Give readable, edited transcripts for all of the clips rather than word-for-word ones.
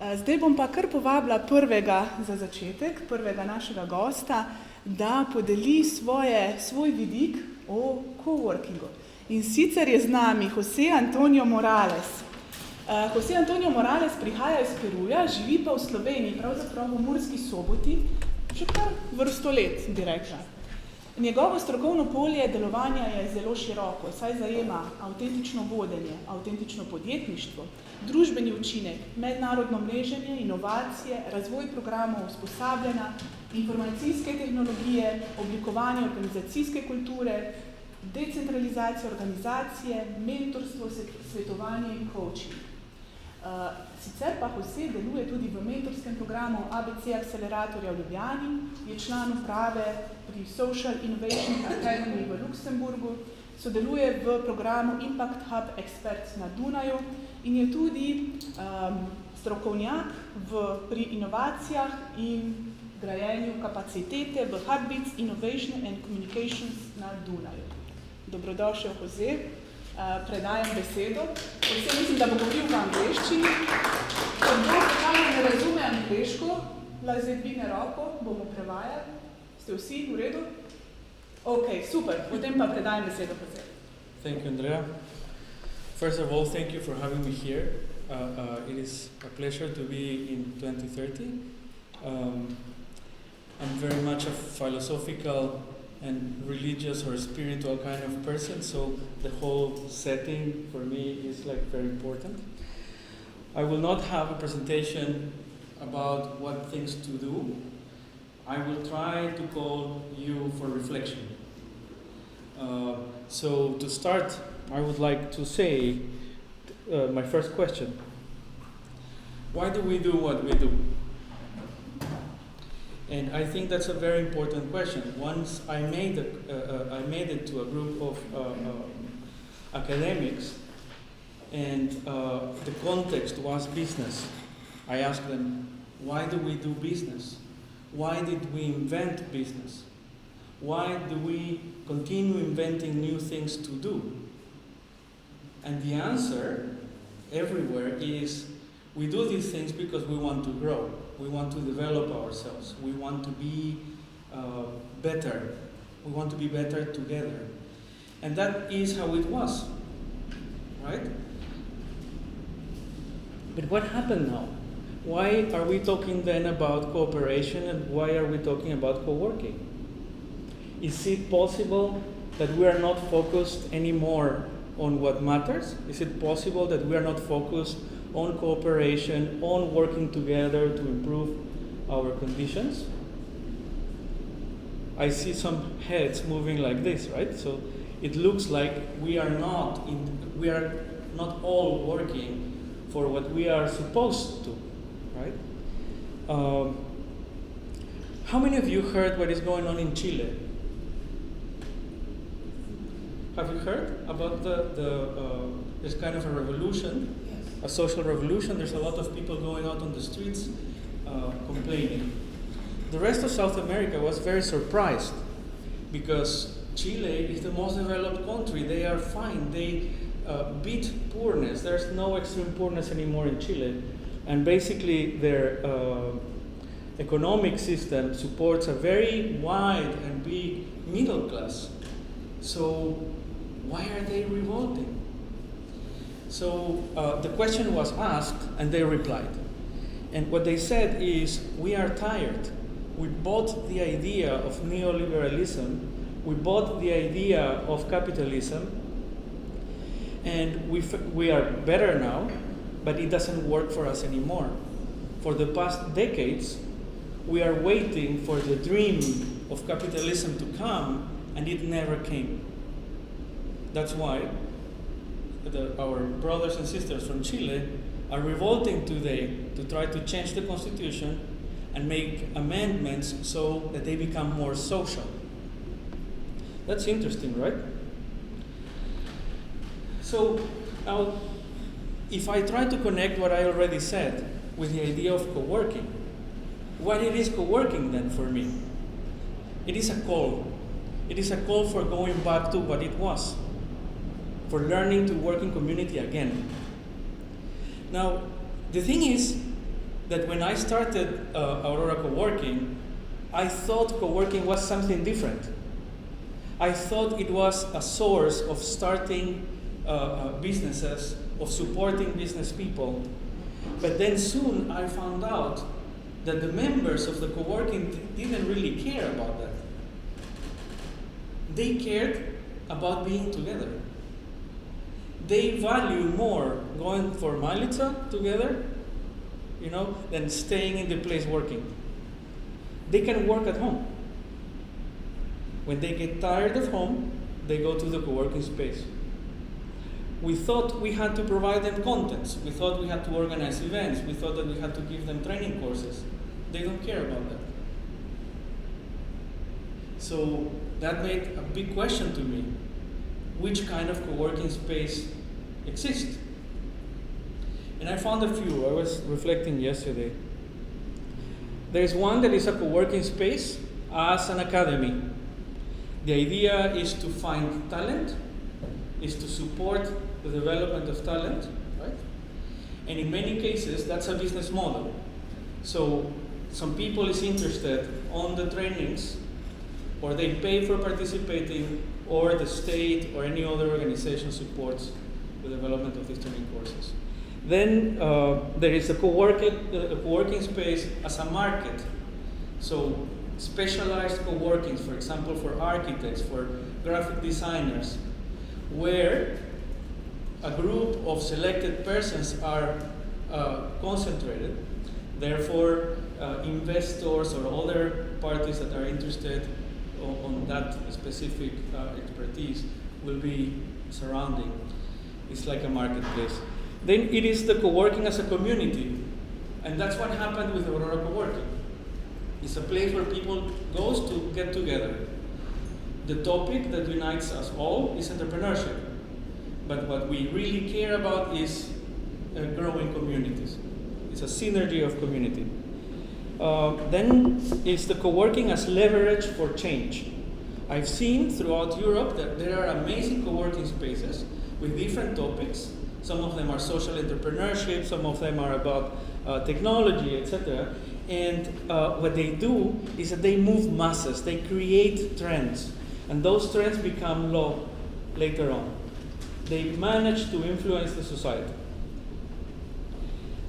Zdaj bom pa kar povabila prvega za začetek, prvega našega gosta, da podeli svoj vidik o coworkingu. In sicer je z nami Jose Antonio Morales. Jose Antonio Morales prihaja iz Peruja, živi pa v Sloveniji, pravzaprav v Murski Soboti, že kar vrsto let, bi rekla. Njegovo strokovno polje delovanja je zelo široko, saj zajema avtentično vodenje, avtentično podjetništvo, družbeni učinek, mednarodno mreženje, inovacije, razvoj programov usposabljanja, informacijske tehnologije, oblikovanje organizacijske kulture, decentralizacija organizacije, mentorstvo, svetovanje in coaching. Sicer pa Jose deluje tudi v mentorskem programu ABC Akceleratorja v Ljubljani, je član uprave pri Social Innovation Academy v Luksemburgu, sodeluje v programu Impact Hub Experts na Dunaju in je tudi strokovnjak pri inovacijah in grajenju kapacitete v Heartbeats Innovation and Communications na Dunaju. Dobrodošel, Jose. Predajam besedo. Vse mislim, da bo govoril v angleščini. Ko ne razume angleško, lahko zdaj dvigne roko, bomo prevajali. Ste vsi v redu? Ok, super. Potem pa predajam besedo, Jose. Thank you, Andrea. First of all, thank you for having me here. It is a pleasure to be in 2030. I'm very much a philosophical and religious or spiritual kind of person, so the whole setting for me is like very important. I will not have a presentation about what things to do. I will try to call you for reflection. So to start, I would like to say my first question. Why do we do what we do? And I think that's a very important question. Once I made it to a group of academics, and the context was business. I asked them, why do we do business? Why did we invent business? Why do we continue inventing new things to do? And the answer everywhere is, we do these things because we want to grow. We want to develop ourselves. We want to be better. We want to be better together. And that is how it was, right? But what happened now? Why are we talking then about cooperation, and why are we talking about co-working? Is it possible that we are not focused anymore on what matters? Is it possible that we are not focused on cooperation, on working together to improve our conditions? I see some heads moving like this, right? So it looks like we are not all working for what we are supposed to, right? How many of you heard what is going on in Chile? Have you heard about this kind of a revolution? A social revolution. There's a lot of people going out on the streets complaining. The rest of South America was very surprised because Chile is the most developed country. They are fine. They beat poorness. There's no extreme poorness anymore in Chile. And basically their economic system supports a very wide and big middle class. So why are they revolting? So the question was asked, and they replied. And what they said is, we are tired. We bought the idea of neoliberalism. We bought the idea of capitalism. And we are better now, but it doesn't work for us anymore. For the past decades, we are waiting for the dream of capitalism to come, and it never came. That's why our brothers and sisters from Chile are revolting today to try to change the constitution and make amendments so that they become more social. That's interesting, right? So now, if I try to connect what I already said with the idea of co-working, what it is co-working then for me? It is a call. It is a call for going back to what it was, for learning to work in community again. Now, the thing is, that when I started Aurora Co-working, I thought co-working was something different. I thought it was a source of starting businesses, of supporting business people. But then soon I found out that the members of the co-working didn't really care about that. They cared about being together. They value more going for Malica together, than staying in the place working. They can work at home. When they get tired at home, they go to the co-working space. We thought we had to provide them contents. We thought we had to organize events. We thought that we had to give them training courses. They don't care about that. So that made a big question to me. Which kind of co-working space exists? And I found a few. I was reflecting yesterday. There's one that is a co-working space as an academy. The idea is to find talent, is to support the development of talent, right? And in many cases, that's a business model. So some people is interested on the trainings, or they pay for participating, or the state or any other organization supports the development of these training courses. Then there is a co-working space as a market. So specialized co-workings, for example, for architects, for graphic designers, where a group of selected persons are concentrated. Therefore, investors or other parties that are interested on that specific expertise will be surrounding. It's like a marketplace. Then it is the co-working as a community. And that's what happened with Aurora Co-working. It's a place where people go to get together. The topic that unites us all is entrepreneurship. But what we really care about is growing communities. It's a synergy of community. Then it's the co-working as leverage for change. I've seen throughout Europe that there are amazing co-working spaces with different topics. Some of them are social entrepreneurship, some of them are about technology, etc. And what they do is that they move masses, they create trends, and those trends become law later on. They manage to influence the society.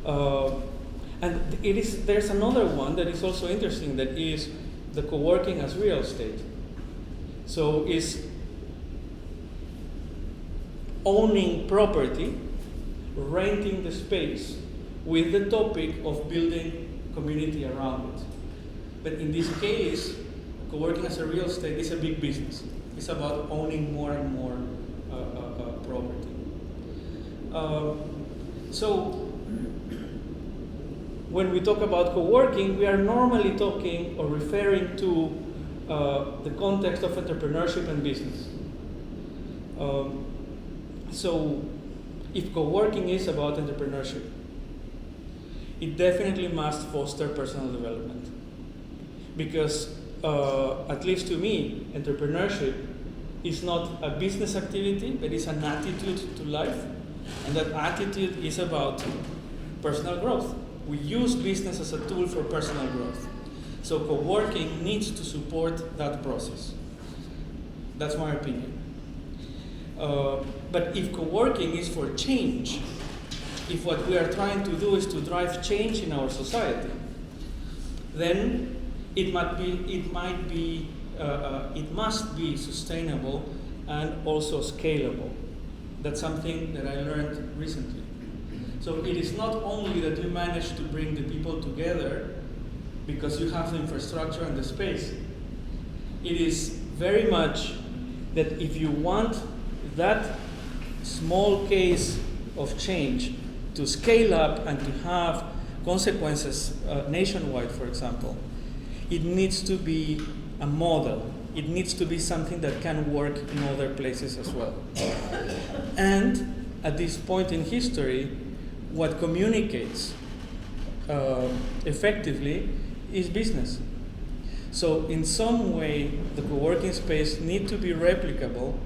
And there's another one that is also interesting, that is the co-working as real estate. So it's owning property, renting the space, with the topic of building community around it. But in this case, co-working as a real estate is a big business. It's about owning more and more property. So when we talk about co-working, we are normally talking or referring to the context of entrepreneurship and business. So if co-working is about entrepreneurship, it definitely must foster personal development. Because, at least to me, entrepreneurship is not a business activity, but it's an attitude to life. And that attitude is about personal growth. We use business as a tool for personal growth. So co-working needs to support that process. That's my opinion. But if co-working is for change, if what we are trying to do is to drive change in our society, then it must be sustainable and also scalable. That's something that I learned recently. So it is not only that you manage to bring the people together because you have the infrastructure and the space. It is very much that if you want that small case of change to scale up and to have consequences nationwide, for example, it needs to be a model. It needs to be something that can work in other places as well. And at this point in history, what communicates effectively is business. So in some way, the co-working space needs to be replicable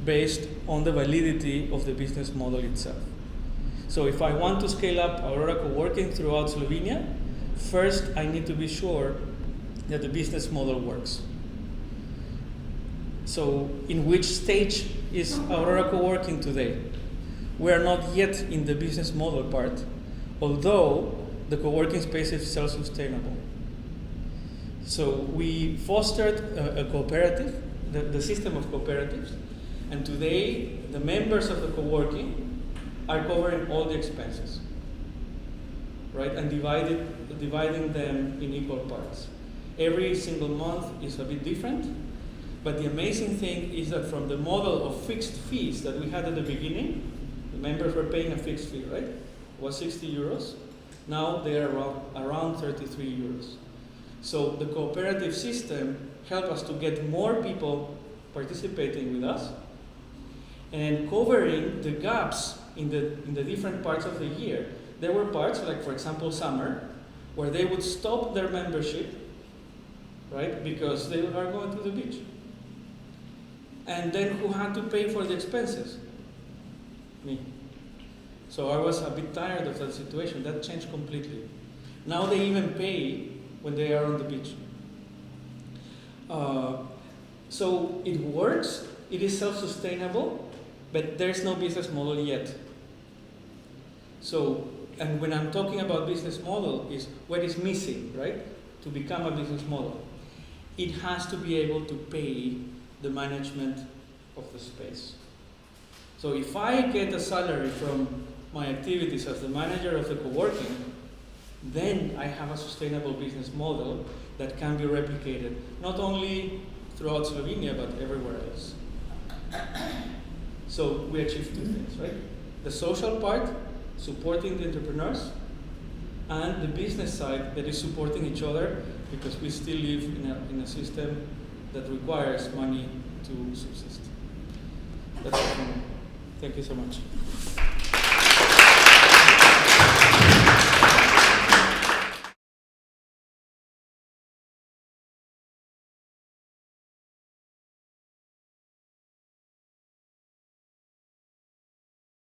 based on the validity of the business model itself. So if I want to scale up Aurora co-working throughout Slovenia, first I need to be sure that the business model works. So in which stage is Aurora co-working today? We are not yet in the business model part, although the co-working space is self-sustainable. So we fostered a cooperative, the system of cooperatives, and today the members of the co-working are covering all the expenses, right? And dividing them in equal parts. Every single month is a bit different, but the amazing thing is that from the model of fixed fees that we had at the beginning, the members were paying a fixed fee, right? It was 60 euros. Now they are around 33 euros. So the cooperative system helped us to get more people participating with us and covering the gaps in the different parts of the year. There were parts, like for example summer, where they would stop their membership, right, because they are going to the beach. And then who had to pay for the expenses? Me. So I was a bit tired of that situation. That changed completely. Now they even pay when they are on the beach. So it works, it is self-sustainable, but there's no business model yet. So, and when I'm talking about business model, is what is missing, right, to become a business model? It has to be able to pay the management of the space. So if I get a salary from my activities as the manager of the co-working, then I have a sustainable business model that can be replicated, not only throughout Slovenia, but everywhere else. So we achieved two things, right? The social part, supporting the entrepreneurs, and the business side that is supporting each other, because we still live in a system that requires money to subsist. That's it from me. Thank you so much.